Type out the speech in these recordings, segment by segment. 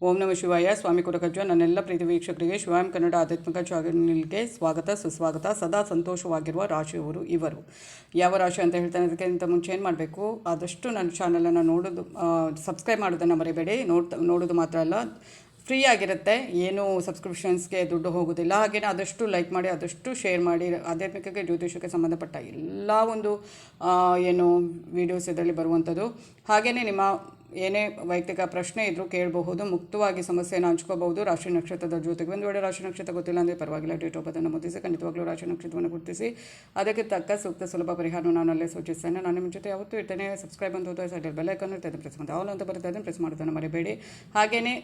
ಓಂ ನಮಃ ಶಿವಾಯ. ಸ್ವಾಮಿ ಕುರಕಜ್ಜ. ನನ್ನೆಲ್ಲ ಪ್ರೀತಿ ವೀಕ್ಷಕರಿಗೆ ಶಿವಾಯಂ ಕನ್ನಡ ಆಧ್ಯಾತ್ಮಿಕ ಚಾನೆಲ್ಗೆ ಸ್ವಾಗತ ಸುಸ್ವಾಗತ. ಸದಾ ಸಂತೋಷವಾಗಿರುವ ರಾಶಿಯವರು ಇವರು. ಯಾವ ರಾಶಿ ಅಂತ ಹೇಳ್ತಾನೆ, ಅದಕ್ಕಿಂತ ಮುಂಚೆ ಏನು ಮಾಡಬೇಕು, ಆದಷ್ಟು ನನ್ನ ಚಾನಲನ್ನು ನೋಡೋದು, ಸಬ್ಸ್ಕ್ರೈಬ್ ಮಾಡೋದನ್ನು ಮರಿಬೇಡಿ. ನೋಡೋದು ಮಾತ್ರ ಅಲ್ಲ, ಫ್ರೀ ಆಗಿರುತ್ತೆ, ಏನು ಸಬ್ಸ್ಕ್ರಿಪ್ಷನ್ಸ್ಗೆ ದುಡ್ಡು ಹೋಗೋದಿಲ್ಲ. ಹಾಗೆಯೇ ಆದಷ್ಟು ಲೈಕ್ ಮಾಡಿ, ಆದಷ್ಟು ಶೇರ್ ಮಾಡಿ. ಆಧ್ಯಾತ್ಮಿಕಕ್ಕೆ ಜ್ಯೋತಿಷಕ್ಕೆ ಸಂಬಂಧಪಟ್ಟ ಎಲ್ಲ ಒಂದು ಏನು ವೀಡಿಯೋಸ್ ಇದರಲ್ಲಿ ಬರುವಂಥದ್ದು. ಹಾಗೆಯೇ ನಿಮ್ಮ ಏನೇ ವೈಯಕ್ತಿಕ ಪ್ರಶ್ನೆ ಇದ್ದರೂ ಕೇಳಬಹುದು, ಮುಕ್ತವಾಗಿ ಸಮಸ್ಯೆಯನ್ನು ಹಂಚ್ಕೋಬಹುದು. ರಾಶಿ ನಕ್ಷತ್ರದ ಜೊತೆಗೆ ಒಂದು ವೇಳೆ ರಾಶಿ ನಕ್ಷತ್ರ ಗೊತ್ತಿಲ್ಲ ಅಂದರೆ ಪರವಾಗಿಲ್ಲ, ಡೇಟ್ ಆಫ್ ಬರ್ತನ್ನು ಮುದ್ದಿಸಿ ಖಂಡಿತವಾಗ್ಲೂ ರಾಶಿ ನಕ್ಷತ್ರವನ್ನು ಗುರುತಿಸಿ ಅದಕ್ಕೆ ತಕ್ಕ ಸೂಕ್ತ ಸುಲಭ ಪರಿಹಾರವನ್ನು ನಾನು ಅಲ್ಲೇ ಸೂಚಿಸ್ತೇನೆ. ನಾನು ನಿಮ್ಮ ಜೊತೆ ಯಾವತ್ತೂ ಇರ್ತೇನೆ. ಸಬ್ಸ್ಕ್ರೈಬ್ ಅಂತ ಹೋದ ಸೈಡಲ್ಲಿ ಬೆಲ್ಲೈಕನ್ ಇರ್ತದೆ, ಪ್ರೆಸ್ ಮಾಡಿ ಆಲ್ ಅಂತ ಬರುತ್ತೆ, ಅದನ್ನು ಪ್ರೆಸ್ ಮಾಡೋದನ್ನು ಮರಿಬೇಡಿ. ಹಾಗೆಯೇ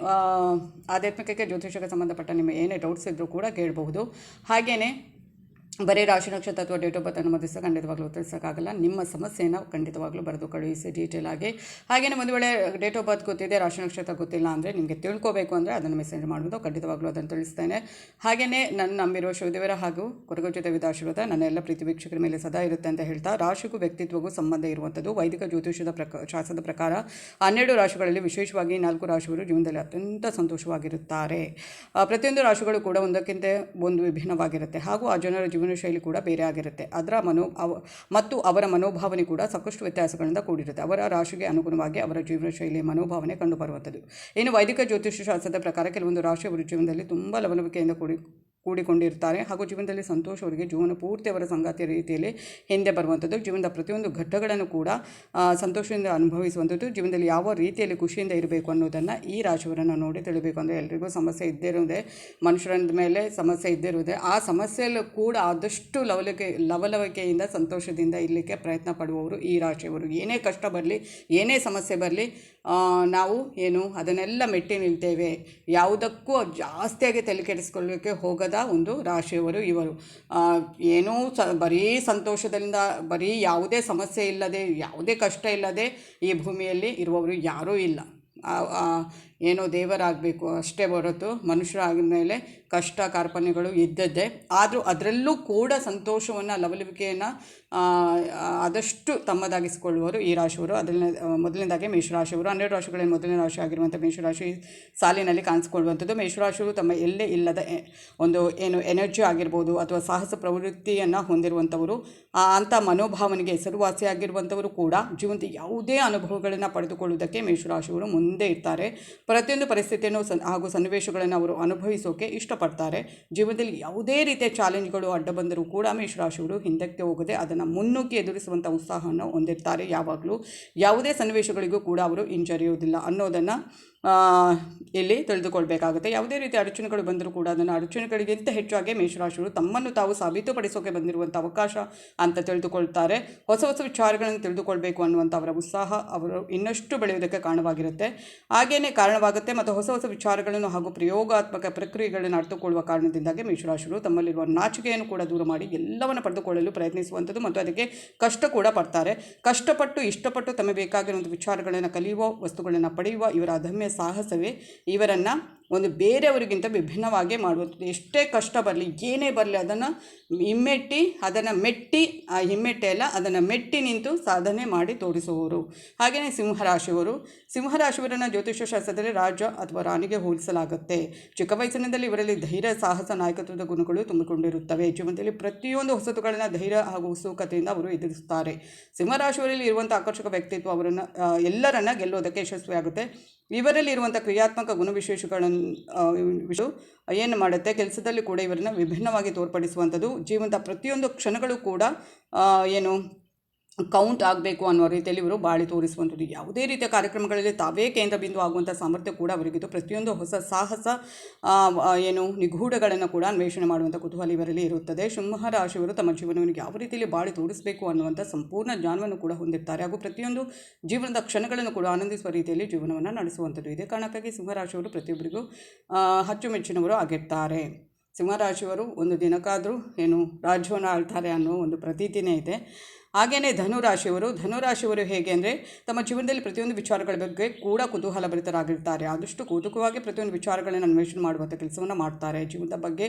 ಆಧ್ಯಾತ್ಮಿಕಕ್ಕೆ ಜ್ಯೋತಿಷಕ್ಕೆ ಸಂಬಂಧಪಟ್ಟ ನಿಮ್ಮ ಏನೇ ಡೌಟ್ಸ್ ಇದ್ದರೂ ಕೂಡ ಕೇಳಬಹುದು. ಹಾಗೆಯೇ ಬರೀ ರಾಶಿ ನಕ್ಷತ್ರ ಅಥವಾ ಡೇಟ್ ಆಫ್ ಬರ್ತನ್ನು ಮದಿಸ ಖಂಡಿತವಾಗ್ಲೂ ಉತ್ತರಿಸೋಕ್ಕಾಗಲ್ಲ. ನಿಮ್ಮ ಸಮಸ್ಯೆಯನ್ನು ಖಂಡಿತವಾಗ್ಲೂ ಬರೆದು ಕಳುಹಿಸಿ ಡೀಟೇಲ್ ಆಗಿ. ಹಾಗೆಯೇ ಒಂದು ವೇಳೆ ಡೇಟ್ ಆಫ್ ಬರ್ತ್ ಗೊತ್ತಿದೆ, ರಾಶಿ ನಕ್ಷತ್ರ ಗೊತ್ತಿಲ್ಲ ಅಂದರೆ, ನಿಮಗೆ ತಿಳ್ಕೋಬೇಕು ಅಂದರೆ ಅದನ್ನು ಮೆಸೇಜ್ ಮಾಡ್ಬೋದು, ಖಂಡಿತವಾಗ್ಲೂ ಅದನ್ನು ತಿಳಿಸ್ತೇನೆ. ಹಾಗೆಯೇ ನನ್ನ ನಂಬಿರುವ ಶಿವದೇವರ ಹಾಗೂ ಕೊರಗಜ್ಜ ದೇವಿದ ಆಶೀರ್ವಾದ ನನ್ನ ಎಲ್ಲ ಪ್ರೀತಿ ವೀಕ್ಷಕರ ಮೇಲೆ ಸದಾ ಇರುತ್ತೆ ಅಂತ ಹೇಳ್ತಾ, ರಾಶಿಗೂ ವ್ಯಕ್ತಿತ್ವಗೂ ಸಂಬಂಧ ಇರುವಂಥದ್ದು. ವೈದಿಕ ಜ್ಯೋತಿಷದ ಶಾಸ್ತ್ರದ ಪ್ರಕಾರ 12 ರಾಶಿಗಳಲ್ಲಿ ವಿಶೇಷವಾಗಿ 4 ರಾಶಿಗಳು ಜೀವನದಲ್ಲಿ ಅತ್ಯಂತ ಸಂತೋಷವಾಗಿರುತ್ತಾರೆ. ಪ್ರತಿಯೊಂದು ರಾಶಿಗಳು ಕೂಡ ಒಂದಕ್ಕಿಂತ ಒಂದು ವಿಭಿನ್ನವಾಗಿರುತ್ತೆ, ಹಾಗೂ ಆ ಜನರ ಜೀವನ ಶೈಲಿ ಕೂಡ ಬೇರೆ ಆಗಿರುತ್ತೆ. ಮತ್ತು ಅವರ ಮನೋಭಾವನೆ ಕೂಡ ಸಾಕಷ್ಟು ವ್ಯತ್ಯಾಸಗಳಿಂದ ಕೂಡಿರುತ್ತೆ. ಅವರ ರಾಶಿಗೆ ಅನುಗುಣವಾಗಿ ಅವರ ಜೀವನ ಶೈಲಿ ಮನೋಭಾವನೆ ಕಂಡುಬರುವಂಥದ್ದು. ಇನ್ನು ವೈದಿಕ ಜ್ಯೋತಿಷ ಶಾಸ್ತ್ರದ ಪ್ರಕಾರ ಕೆಲವೊಂದು ರಾಶಿಯವರು ಜೀವನದಲ್ಲಿ ತುಂಬ ಲವಲವಿಕೆಯಿಂದ ಕೂಡಿಕೊಂಡಿರ್ತಾರೆ, ಹಾಗೂ ಜೀವನದಲ್ಲಿ ಸಂತೋಷ ಅವರಿಗೆ ಜೀವನ ಪೂರ್ತಿ ಅವರ ಸಂಗಾತಿಯ ರೀತಿಯಲ್ಲಿ ಹಿಂದೆ ಬರುವಂಥದ್ದು. ಜೀವನದ ಪ್ರತಿಯೊಂದು ಘಟ್ಟಗಳನ್ನು ಕೂಡ ಸಂತೋಷದಿಂದ ಅನುಭವಿಸುವಂಥದ್ದು. ಜೀವನದಲ್ಲಿ ಯಾವ ರೀತಿಯಲ್ಲಿ ಖುಷಿಯಿಂದ ಇರಬೇಕು ಅನ್ನೋದನ್ನು ಈ ರಾಶಿಯವರನ್ನು ನೋಡಿ ತಿಳಿಬೇಕು. ಅಂದರೆ ಎಲ್ರಿಗೂ ಸಮಸ್ಯೆ ಇದ್ದೇ ಇರುವುದೇ, ಮನುಷ್ಯರ ಮೇಲೆ ಸಮಸ್ಯೆ ಇದ್ದೇ ಇರುವುದೇ. ಆ ಸಮಸ್ಯೆಯಲ್ಲೂ ಕೂಡ ಆದಷ್ಟು ಲವಲವಿಕೆಯಿಂದ ಸಂತೋಷದಿಂದ ಇರಲಿಕ್ಕೆ ಪ್ರಯತ್ನ ಪಡುವವರು ಈ ರಾಶಿಯವರು. ಏನೇ ಕಷ್ಟ ಬರಲಿ, ಏನೇ ಸಮಸ್ಯೆ ಬರಲಿ, ನಾವು ಅದನ್ನೆಲ್ಲ ಮೆಟ್ಟಿ ನಿಲ್ತೇವೆ. ಯಾವುದಕ್ಕೂ ಜಾಸ್ತಿಯಾಗಿ ತಲೆ ಕೆಡಿಸ್ಕೊಳ್ಳೋಕ್ಕೆ ಹೋಗೋದ ಒಂದು ರಾಶಿಯವರು ಇವರು. ಬರೀ ಸಂತೋಷದಿಂದ, ಬರೀ ಯಾವುದೇ ಸಮಸ್ಯೆ ಇಲ್ಲದೆ, ಯಾವುದೇ ಕಷ್ಟ ಇಲ್ಲದೆ ಈ ಭೂಮಿಯಲ್ಲಿ ಇರುವವರು ಯಾರೂ ಇಲ್ಲ. ದೇವರಾಗಬೇಕು ಅಷ್ಟೇ ಹೊರತು ಮನುಷ್ಯರಾದ ಮೇಲೆ ಕಷ್ಟ ಕಾರ್ಪಣ್ಯಗಳು ಇದ್ದದ್ದೇ. ಆದರೂ ಅದರಲ್ಲೂ ಕೂಡ ಸಂತೋಷವನ್ನು, ಲವಲವಿಕೆಯನ್ನು ಆದಷ್ಟು ತಮ್ಮದಾಗಿಸಿಕೊಳ್ಳುವರು ಈ ರಾಶಿಯವರು. ಅದರಲ್ಲಿ ಮೊದಲನೇದಾಗಿ ಮೇಷರಾಶಿಯವರು. 12 ರಾಶಿಗಳಲ್ಲಿ ಮೊದಲನೇ ರಾಶಿ ಆಗಿರುವಂಥ ಮೇಷರಾಶಿ ಸಾಲಿನಲ್ಲಿ ಕಾಣಿಸ್ಕೊಳ್ಳುವಂಥದ್ದು. ಮೇಷರಾಶಿಯವರು ತಮ್ಮ ಎಲ್ಲೇ ಇಲ್ಲದ ಒಂದು ಎನರ್ಜಿ ಆಗಿರ್ಬೋದು, ಅಥವಾ ಸಾಹಸ ಪ್ರವೃತ್ತಿಯನ್ನು ಹೊಂದಿರುವಂಥವರು, ಅಂಥ ಮನೋಭಾವನೆಗೆ ಹೆಸರುವಾಸಿಯಾಗಿರುವಂಥವರು ಕೂಡ ಜೀವನದ ಯಾವುದೇ ಅನುಭವಗಳನ್ನು ಪಡೆದುಕೊಳ್ಳುವುದಕ್ಕೆ ಮೇಷರಾಶಿಯವರು ಮುಂದೆ ಇರ್ತಾರೆ. ಪ್ರತಿಯೊಂದು ಪರಿಸ್ಥಿತಿಯನ್ನು ಹಾಗೂ ಸನ್ನಿವೇಶಗಳನ್ನು ಅವರು ಅನುಭವಿಸೋಕೆ ಇಷ್ಟಪಡ್ತಾರೆ. ಜೀವನದಲ್ಲಿ ಯಾವುದೇ ರೀತಿಯ ಚಾಲೆಂಜ್ಗಳು ಅಡ್ಡ ಬಂದರೂ ಕೂಡ ಮೇಷರಾಶಿಯವರು ಹಿಂದಕ್ಕೆ ಹೋಗದೆ ಅದನ್ನು ಮುನ್ನುಗ್ಗಿ ಎದುರಿಸುವಂಥ ಉತ್ಸಾಹವನ್ನು ಹೊಂದಿರ್ತಾರೆ. ಯಾವಾಗಲೂ ಯಾವುದೇ ಸನ್ನಿವೇಶಗಳಿಗೂ ಕೂಡ ಅವರು ಹಿಂಜರಿಯುವುದಿಲ್ಲ ಅನ್ನೋದನ್ನು ಇಲ್ಲಿ ತಿಳಿದುಕೊಳ್ಬೇಕಾಗುತ್ತೆ. ಯಾವುದೇ ರೀತಿಯ ಅಡಚಣೆಗಳು ಬಂದರೂ ಕೂಡ ಅದನ್ನು ಅಡಚಣೆಗಳಿಗಿಂತ ಹೆಚ್ಚಾಗಿ ಮೇಷರಾಶಿಯವರು ತಮ್ಮನ್ನು ತಾವು ಸಾಬೀತುಪಡಿಸೋಕೆ ಬಂದಿರುವಂಥ ಅವಕಾಶ ಅಂತ ತಿಳಿದುಕೊಳ್ತಾರೆ. ಹೊಸ ಹೊಸ ವಿಚಾರಗಳನ್ನು ತಿಳಿದುಕೊಳ್ಬೇಕು ಅನ್ನುವಂಥ ಅವರ ಉತ್ಸಾಹ ಅವರು ಇನ್ನಷ್ಟು ಬೆಳೆಯುವುದಕ್ಕೆ ಕಾರಣವಾಗುತ್ತೆ ಮತ್ತು ಹೊಸ ಹೊಸ ವಿಚಾರಗಳನ್ನು ಹಾಗೂ ಪ್ರಯೋಗಾತ್ಮಕ ಪ್ರಕ್ರಿಯೆಗಳನ್ನು ಅರ್ಥಕೊಳ್ಳುವ ಕಾರಣದಿಂದಾಗಿ ಮೇಷರಾಶಿಯವರು ತಮ್ಮಲ್ಲಿರುವ ನಾಚಿಕೆಯನ್ನು ಕೂಡ ದೂರ ಮಾಡಿ ಎಲ್ಲವನ್ನು ಪಡೆದುಕೊಳ್ಳಲು ಪ್ರಯತ್ನಿಸುವಂಥದ್ದು, ಮತ್ತು ಅದಕ್ಕೆ ಕಷ್ಟ ಕೂಡ ಪಡ್ತಾರೆ. ಕಷ್ಟಪಟ್ಟು ಇಷ್ಟಪಟ್ಟು ತಮಗೆ ಬೇಕಾಗಿರುವಂಥ ವಿಚಾರಗಳನ್ನು ಕಲಿಯುವ, ವಸ್ತುಗಳನ್ನು ಪಡೆಯುವ ಇವರ ಅದಮ್ಯ ಸಾಹಸವೇ ಇವರನ್ನು ಒಂದು ಬೇರೆಯವರಿಗಿಂತ ವಿಭಿನ್ನವಾಗಿ ಮಾಡುವಂಥದ್ದು. ಎಷ್ಟೇ ಕಷ್ಟ ಬರಲಿ, ಏನೇ ಬರಲಿ, ಅದನ್ನು ಮೆಟ್ಟಿ ನಿಂತು ಸಾಧನೆ ಮಾಡಿ ತೋರಿಸುವವರು. ಹಾಗೆಯೇ ಸಿಂಹರಾಶಿಯವರನ್ನು ಜ್ಯೋತಿಷ ಶಾಸ್ತ್ರದಲ್ಲಿ ರಾಜ ಅಥವಾ ರಾಣಿಗೆ ಹೋಲಿಸಲಾಗುತ್ತೆ. ಚಿಕ್ಕ ವಯಸ್ಸಿನಿಂದಲೇ ಇವರಲ್ಲಿ ಧೈರ್ಯ, ಸಾಹಸ, ನಾಯಕತ್ವದ ಗುಣಗಳು ತುಂಬಿಕೊಂಡಿರುತ್ತವೆ. ಜೀವನದಲ್ಲಿ ಪ್ರತಿಯೊಂದು ಹೊಸತುಗಳನ್ನು ಧೈರ್ಯ ಹಾಗೂ ಉತ್ಸುಕತೆಯಿಂದ ಅವರು ಎದುರಿಸುತ್ತಾರೆ. ಸಿಂಹರಾಶಿಯವರಲ್ಲಿ ಇರುವಂಥ ಆಕರ್ಷಕ ವ್ಯಕ್ತಿತ್ವ ಅವರನ್ನು ಎಲ್ಲರನ್ನ ಗೆಲ್ಲುವುದಕ್ಕೆ ಯಶಸ್ವಿಯಾಗುತ್ತೆ. ಇವರಲ್ಲಿ ಇರುವಂಥ ಕ್ರಿಯಾತ್ಮಕ ಗುಣವಿಶೇಷಗಳನ್ನು ಏನು ಮಾಡುತ್ತೆ, ಕೆಲಸದಲ್ಲಿ ಕೂಡ ಇವರನ್ನು ವಿಭಿನ್ನವಾಗಿ ತೋರ್ಪಡಿಸುವಂಥದ್ದು. ಜೀವನದ ಪ್ರತಿಯೊಂದು ಕ್ಷಣಗಳು ಕೂಡ ಕೌಂಟ್ ಆಗಬೇಕು ಅನ್ನೋ ರೀತಿಯಲ್ಲಿ ಇವರು ಬಾಳಿ ತೋರಿಸುವಂಥದ್ದು. ಯಾವುದೇ ರೀತಿಯ ಕಾರ್ಯಕ್ರಮಗಳಲ್ಲಿ ತಾವೇ ಕೇಂದ್ರ ಬಿಂದು ಆಗುವಂಥ ಸಾಮರ್ಥ್ಯ ಕೂಡ ಅವರಿಗಿದ್ದು, ಪ್ರತಿಯೊಂದು ಹೊಸ ಸಾಹಸ ನಿಗೂಢಗಳನ್ನು ಕೂಡ ಅನ್ವೇಷಣೆ ಮಾಡುವಂಥ ಕುತೂಹಲ ಇವರಲ್ಲಿ ಇರುತ್ತದೆ. ಸಿಂಹರಾಶಿಯವರು ತಮ್ಮ ಜೀವನವನ್ನು ಯಾವ ರೀತಿಯಲ್ಲಿ ಬಾಳಿ ತೋರಿಸಬೇಕು ಅನ್ನುವಂಥ ಸಂಪೂರ್ಣ ಜ್ಞಾನವನ್ನು ಕೂಡ ಹೊಂದಿರ್ತಾರೆ, ಹಾಗೂ ಪ್ರತಿಯೊಂದು ಜೀವನದ ಕ್ಷಣಗಳನ್ನು ಕೂಡ ಆನಂದಿಸುವ ರೀತಿಯಲ್ಲಿ ಜೀವನವನ್ನು ನಡೆಸುವಂಥದ್ದು. ಇದೇ ಕಾರಣಕ್ಕಾಗಿ ಸಿಂಹರಾಶಿಯವರು ಪ್ರತಿಯೊಬ್ಬರಿಗೂ ಅಚ್ಚುಮೆಚ್ಚಿನವರು ಆಗಿರ್ತಾರೆ. ಸಿಂಹರಾಶಿಯವರು ಒಂದು ದಿನಕ್ಕಾದರೂ ರಾಜ್ಯವನ್ನು ಆಳ್ತಾರೆ ಅನ್ನೋ ಒಂದು ಪ್ರತೀತಿನೇ ಇದೆ. ಹಾಗೆಯೇ ಧನುರಾಶಿಯವರು ಹೇಗೆ ಅಂದರೆ ತಮ್ಮ ಜೀವನದಲ್ಲಿ ಪ್ರತಿಯೊಂದು ವಿಚಾರಗಳ ಬಗ್ಗೆ ಕೂಡ ಕುತೂಹಲಭರಿತರಾಗಿರ್ತಾರೆ. ಆದಷ್ಟು ಕೌತುಕವಾಗಿ ಪ್ರತಿಯೊಂದು ವಿಚಾರಗಳನ್ನು ಅನ್ವೇಷಣೆ ಮಾಡುವಂಥ ಕೆಲಸವನ್ನು ಮಾಡ್ತಾರೆ. ಜೀವನದ ಬಗ್ಗೆ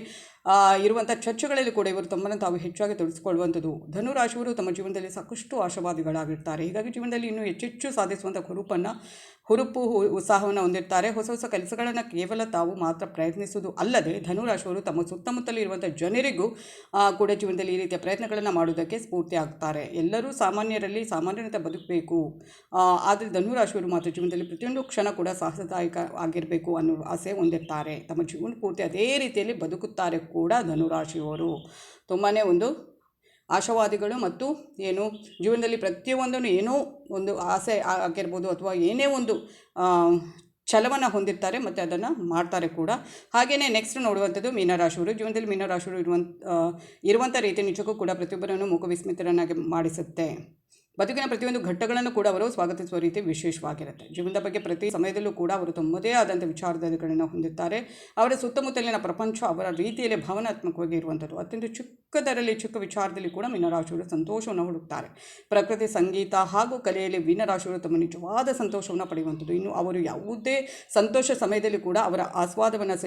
ಇರುವಂಥ ಚರ್ಚೆಗಳಲ್ಲಿ ಕೂಡ ಇವರು ತಮ್ಮನ್ನು ತಾವು ಹೆಚ್ಚಾಗಿ ತೊಡಗಿಸಿಕೊಳ್ಳುವಂಥದ್ದು. ಧನುರಾಶಿಯವರು ತಮ್ಮ ಜೀವನದಲ್ಲಿ ಸಾಕಷ್ಟು ಆಶಾವಾದಿಗಳಾಗಿರ್ತಾರೆ. ಹೀಗಾಗಿ ಜೀವನದಲ್ಲಿ ಇನ್ನೂ ಹೆಚ್ಚೆಚ್ಚು ಸಾಧಿಸುವಂಥ ಹುರುಪು ಉತ್ಸಾಹವನ್ನು ಹೊಂದಿರ್ತಾರೆ. ಹೊಸ ಕೆಲಸಗಳನ್ನು ಕೇವಲ ತಾವು ಮಾತ್ರ ಪ್ರಯತ್ನಿಸುವುದು ಅಲ್ಲದೆ ಧನುರಾಶಿಯವರು ತಮ್ಮ ಸುತ್ತಮುತ್ತಲು ಇರುವಂಥ ಜನರಿಗೂ ಕೂಡ ಜೀವನದಲ್ಲಿ ಈ ರೀತಿಯ ಪ್ರಯತ್ನಗಳನ್ನು ಮಾಡುವುದಕ್ಕೆ ಸ್ಫೂರ್ತಿ ಆಗ್ತಾರೆ. ಎಲ್ಲರೂ ಸಾಮಾನ್ಯರಂತೆ ಬದುಕಬೇಕು, ಆದರೆ ಧನುರಾಶಿಯವರು ಮಾತ್ರ ಜೀವನದಲ್ಲಿ ಪ್ರತಿಯೊಂದು ಕ್ಷಣ ಕೂಡ ಸಾಹಸದಾಯಕ ಆಗಿರಬೇಕು ಅನ್ನೋ ಆಸೆ ಹೊಂದಿರ್ತಾರೆ. ತಮ್ಮ ಜೀವನ ಪೂರ್ತಿ ಅದೇ ರೀತಿಯಲ್ಲಿ ಬದುಕುತ್ತಾರೆ ಕೂಡ ಧನುರಾಶಿಯವರು. ತುಂಬಾ ಒಂದು ಆಶಾವಾದಿಗಳು ಮತ್ತು ಜೀವನದಲ್ಲಿ ಪ್ರತಿಯೊಂದನ್ನು ಏನೋ ಒಂದು ಆಸೆ ಆಗಿರ್ಬೋದು ಅಥವಾ ಏನೇ ಒಂದು ಛಲವನ್ನು ಹೊಂದಿರ್ತಾರೆ ಮತ್ತು ಅದನ್ನು ಮಾಡ್ತಾರೆ ಕೂಡ. ಹಾಗೆಯೇ ನೆಕ್ಸ್ಟ್ ನೋಡುವಂಥದ್ದು ಮೀನರಾಶಿಯವರು. ಜೀವನದಲ್ಲಿ ಮೀನರಾಶಿಯವರು ಇರುವಂಥ ರೀತಿ ನಿಜಕ್ಕೂ ಕೂಡ ಪ್ರತಿಯೊಬ್ಬರನ್ನು ಮುಖವಿಸ್ಮಿತರನ್ನಾಗಿ ಮಾಡಿಸುತ್ತೆ. ಬದುಕಿನ ಪ್ರತಿಯೊಂದು ಘಟ್ಟಗಳನ್ನು ಕೂಡ ಅವರು ಸ್ವಾಗತಿಸುವ ರೀತಿ ವಿಶೇಷವಾಗಿರುತ್ತೆ. ಜೀವನದ ಬಗ್ಗೆ ಪ್ರತಿ ಸಮಯದಲ್ಲೂ ಕೂಡ ಅವರು ತಮ್ಮದೇ ಆದಂಥ ವಿಚಾರಧಾರೆಗಳನ್ನು ಹೊಂದಿರ್ತಾರೆ. ಅವರ ಸುತ್ತಮುತ್ತಲಿನ ಪ್ರಪಂಚ ಅವರ ರೀತಿಯಲ್ಲಿ ಭಾವನಾತ್ಮಕವಾಗಿ ಇರುವಂಥದ್ದು. ಅತ್ಯಂತ ಚಿಕ್ಕ ವಿಚಾರದಲ್ಲಿ ಕೂಡ ಮೀನರಾಶಿಯವರು ಸಂತೋಷವನ್ನು ಹುಡುಕ್ತಾರೆ. ಪ್ರಕೃತಿ, ಸಂಗೀತ ಹಾಗೂ ಕಲೆಯಲ್ಲಿ ಮೀನರಾಶಿಯವರು ತಮ್ಮ ನಿಜವಾದ ಸಂತೋಷವನ್ನು ಪಡೆಯುವಂಥದ್ದು. ಇನ್ನು ಅವರು ಯಾವುದೇ ಸಂತೋಷ ಸಮಯದಲ್ಲಿ ಕೂಡ ಅವರ ಆಸ್ವಾದವನ್ನು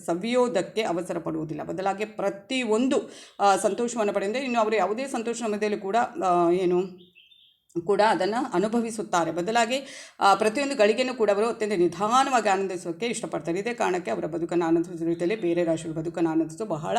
ಸವಿಯೋದಕ್ಕೆ ಅವಸರ ಪಡುವುದಿಲ್ಲ. ಬದಲಾಗಿ ಪ್ರತಿಯೊಂದು ಸಂತೋಷವನ್ನು ಪಡೆಯುತ್ತೆ. ಇನ್ನು ಅವರು ಯಾವುದೇ ಸಂತೋಷ ಸಮಯದಲ್ಲಿ ಕೂಡ ಅದನ್ನು ಅನುಭವಿಸುತ್ತಾರೆ. ಬದಲಾಗಿ ಪ್ರತಿಯೊಂದು ಗಳಿಗೆಯೂ ಕೂಡ ಅವರು ಅತ್ಯಂತ ನಿಧಾನವಾಗಿ ಆನಂದಿಸೋಕ್ಕೆ ಇಷ್ಟಪಡ್ತಾರೆ. ಇದೇ ಕಾರಣಕ್ಕೆ ಅವರ ಬದುಕನ್ನು ಆನಂದಿಸುವ ರೀತಿಯಲ್ಲಿ ಬೇರೆ ರಾಶಿಗಳ ಬದುಕನ್ನು ಆನಂದಿಸೋದು ಬಹಳ